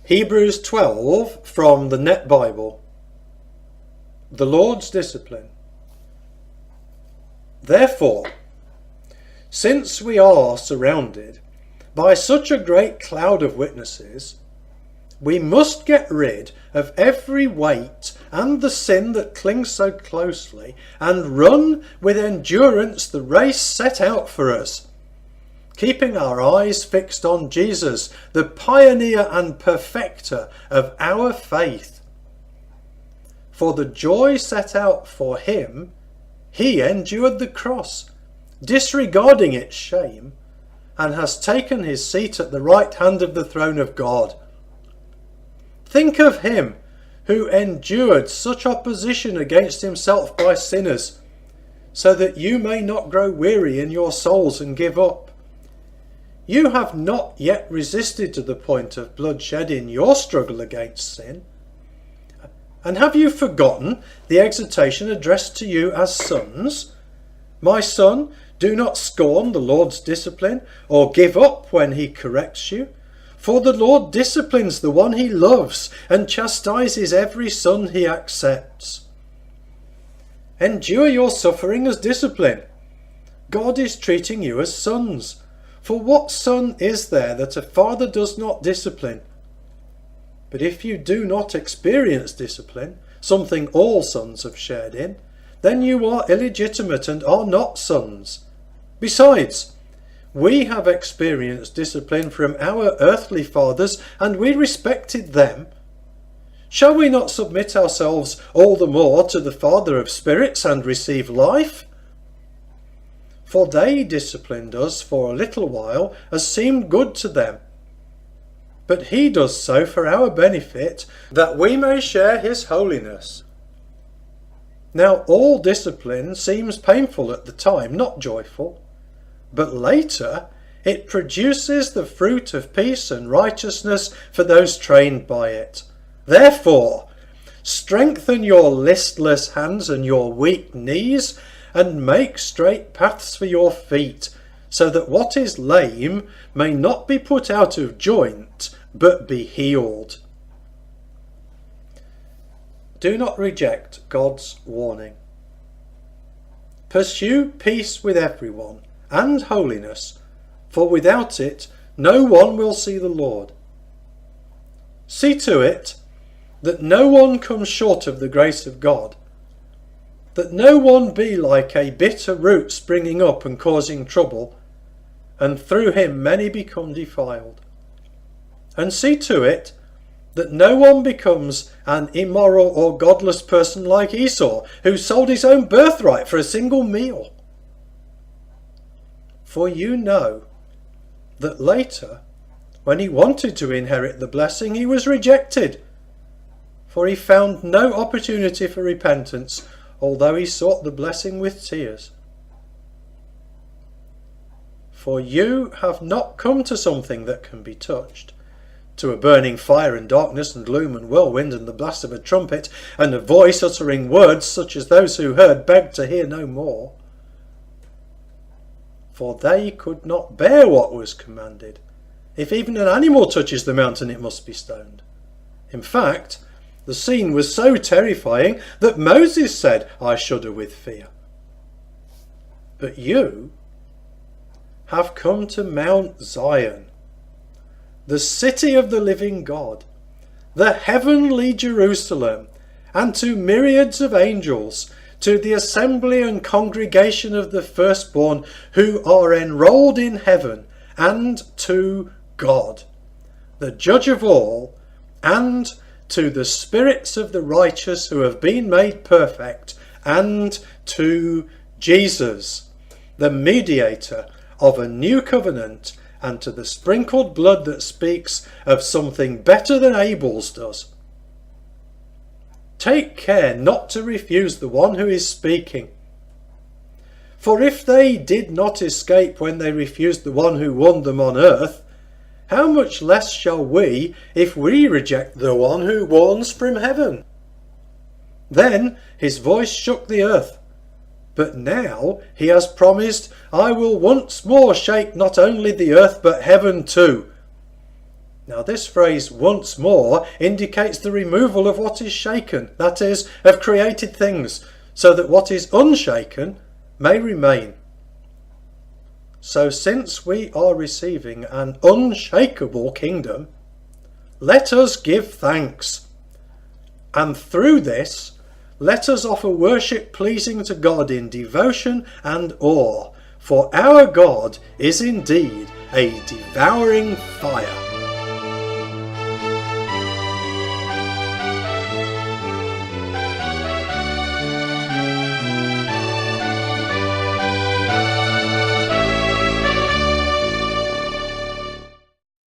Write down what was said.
Hebrews 12 from the Net Bible. The Lord's discipline. Therefore, since we are surrounded by such a great cloud of witnesses, we must get rid of every weight and the sin that clings so closely, and run with endurance the race set out for us, keeping our eyes fixed on Jesus, the pioneer and perfecter of our faith. For the joy set out for him, he endured the cross, disregarding its shame, and has taken his seat at the right hand of the throne of God. Think of him who endured such opposition against himself by sinners, so that you may not grow weary in your souls and give up. You have not yet resisted to the point of bloodshed in your struggle against sin. And have you forgotten the exhortation addressed to you as sons? My son, do not scorn the Lord's discipline, or give up when he corrects you. For the Lord disciplines the one he loves, and chastises every son he accepts. Endure your suffering as discipline. God is treating you as sons. For what son is there that a father does not discipline? But if you do not experience discipline, something all sons have shared in, then you are illegitimate and are not sons. Besides, we have experienced discipline from our earthly fathers, and we respected them. Shall we not submit ourselves all the more to the Father of spirits and receive life? For they disciplined us for a little while as seemed good to them. But he does so for our benefit, that we may share his holiness. Now all discipline seems painful at the time, not joyful. But later it produces the fruit of peace and righteousness for those trained by it. Therefore, strengthen your listless hands and your weak knees, and make straight paths for your feet, so that what is lame may not be put out of joint, but be healed. Do not reject God's warning. Pursue peace with everyone, and holiness, for without it no one will see the Lord. See to it that no one comes short of the grace of God, that no one be like a bitter root springing up and causing trouble, and through him many become defiled. And see to it that no one becomes an immoral or godless person like Esau, who sold his own birthright for a single meal. For you know that later, when he wanted to inherit the blessing, he was rejected, for he found no opportunity for repentance, although he sought the blessing with tears. For you have not come to something that can be touched, to a burning fire and darkness and gloom and whirlwind and the blast of a trumpet and a voice uttering words such as those who heard begged to hear no more. For they could not bear what was commanded. If even an animal touches the mountain, it must be stoned. In fact, the scene was so terrifying that Moses said, I shudder with fear. But you have come to Mount Zion, the city of the living God, the heavenly Jerusalem, and to myriads of angels, to the assembly and congregation of the firstborn who are enrolled in heaven, and to God, the judge of all, and to the spirits of the righteous who have been made perfect, and to Jesus, the mediator of a new covenant, and to the sprinkled blood that speaks of something better than Abel's does. Take care not to refuse the one who is speaking. For if they did not escape when they refused the one who won them on earth, how much less shall we if we reject the one who warns from heaven? Then his voice shook the earth. But now he has promised, I will once more shake not only the earth but heaven too. Now this phrase once more indicates the removal of what is shaken, that is, of created things, so that what is unshaken may remain. So since we are receiving an unshakable kingdom, let us give thanks. And through this, let us offer worship pleasing to God in devotion and awe, for our God is indeed a devouring fire.